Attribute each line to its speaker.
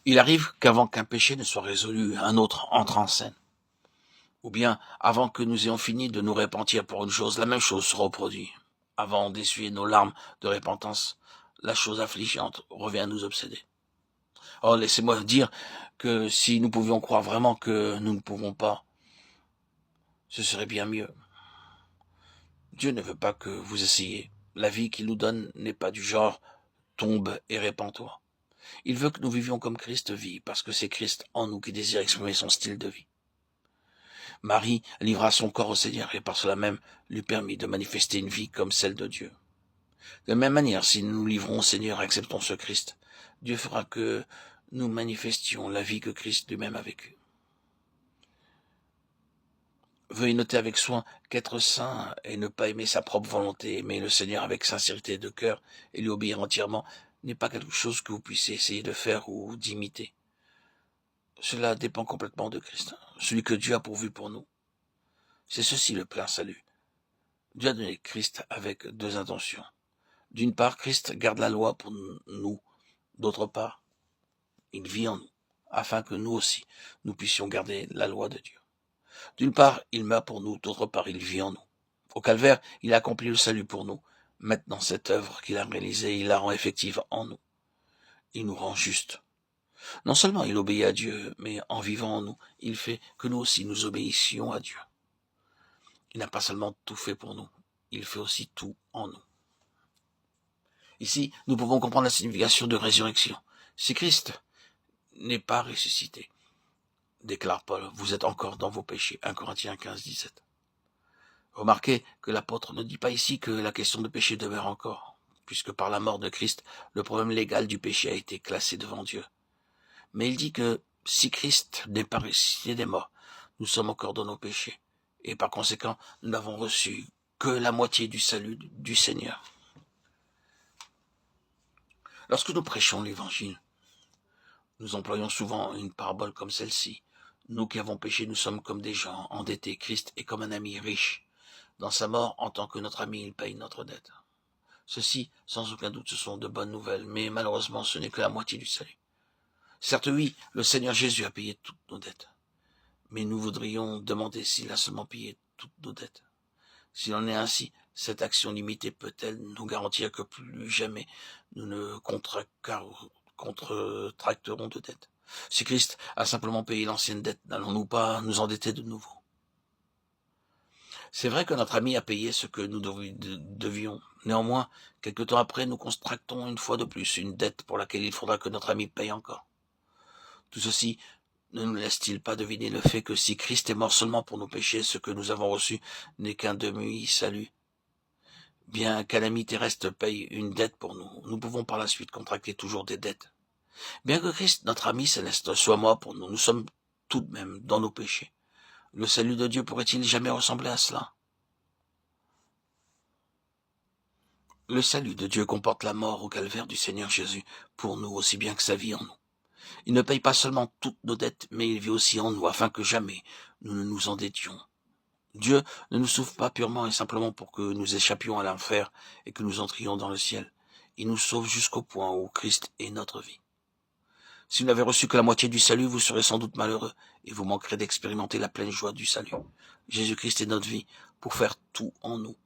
Speaker 1: Il arrive qu'avant qu'un péché ne soit résolu, un autre entre en scène. Ou bien, avant que nous ayons fini de nous repentir pour une chose, la même chose se reproduit. Avant d'essuyer nos larmes de repentance, la chose affligeante revient à nous obséder. Oh, laissez-moi dire que si nous pouvions croire vraiment que nous ne pouvons pas, ce serait bien mieux. Dieu ne veut pas que vous essayiez. La vie qu'il nous donne n'est pas du genre tombe et répands-toi. Il veut que nous vivions comme Christ vit, parce que c'est Christ en nous qui désire exprimer son style de vie. Marie livra son corps au Seigneur et par cela même lui permit de manifester une vie comme celle de Dieu. De la même manière, si nous nous livrons au Seigneur et acceptons ce Christ, Dieu fera que nous manifestions la vie que Christ lui-même a vécue. Veuillez noter avec soin qu'être saint et ne pas aimer sa propre volonté, aimer le Seigneur avec sincérité de cœur et lui obéir entièrement, n'est pas quelque chose que vous puissiez essayer de faire ou d'imiter. Cela dépend complètement de Christ, celui que Dieu a pourvu pour nous. C'est ceci le plein salut. Dieu a donné Christ avec deux intentions. D'une part, Christ garde la loi pour nous. D'autre part, il vit en nous, afin que nous aussi, nous puissions garder la loi de Dieu. D'une part, il meurt pour nous, d'autre part, il vit en nous. Au calvaire, il a accompli le salut pour nous. Maintenant, cette œuvre qu'il a réalisée, il la rend effective en nous. Il nous rend justes. Non seulement il obéit à Dieu, mais en vivant en nous, il fait que nous aussi nous obéissions à Dieu. Il n'a pas seulement tout fait pour nous, il fait aussi tout en nous. Ici, nous pouvons comprendre la signification de résurrection. Si Christ n'est pas ressuscité, déclare Paul, vous êtes encore dans vos péchés. 1 Corinthiens 15, 17. Remarquez que l'apôtre ne dit pas ici que la question de péché demeure encore, puisque par la mort de Christ, le problème légal du péché a été classé devant Dieu. Mais il dit que si Christ n'est pas ressuscité des morts, nous sommes encore dans nos péchés, et par conséquent, nous n'avons reçu que la moitié du salut du Seigneur. Lorsque nous prêchons l'Évangile, nous employons souvent une parabole comme celle-ci. Nous qui avons péché, nous sommes comme des gens endettés. Christ est comme un ami riche. Dans sa mort, en tant que notre ami, il paye notre dette. Ceci, sans aucun doute, ce sont de bonnes nouvelles, mais malheureusement, ce n'est que la moitié du salut. Certes, oui, le Seigneur Jésus a payé toutes nos dettes, mais nous voudrions demander s'il a seulement payé toutes nos dettes. S'il en est ainsi, cette action limitée peut-elle nous garantir que plus jamais nous ne contracterons de dettes? Si Christ a simplement payé l'ancienne dette, n'allons-nous pas nous endetter de nouveau? C'est vrai que notre ami a payé ce que nous devions. Néanmoins, quelque temps après, nous contractons une fois de plus une dette pour laquelle il faudra que notre ami paye encore. Tout ceci ne nous laisse-t-il pas deviner le fait que si Christ est mort seulement pour nos péchés, ce que nous avons reçu n'est qu'un demi-salut? Bien qu'un ami terrestre paye une dette pour nous, nous pouvons par la suite contracter toujours des dettes. Bien que Christ, notre ami céleste, soit mort pour nous, nous sommes tout de même dans nos péchés. Le salut de Dieu pourrait-il jamais ressembler à cela? Le salut de Dieu comporte la mort au calvaire du Seigneur Jésus pour nous aussi bien que sa vie en nous. Il ne paye pas seulement toutes nos dettes, mais il vit aussi en nous afin que jamais nous ne nous endettions. Dieu ne nous sauve pas purement et simplement pour que nous échappions à l'enfer et que nous entrions dans le ciel. Il nous sauve jusqu'au point où Christ est notre vie. Si vous n'avez reçu que la moitié du salut, vous serez sans doute malheureux et vous manquerez d'expérimenter la pleine joie du salut. Jésus-Christ est notre vie pour faire tout en nous.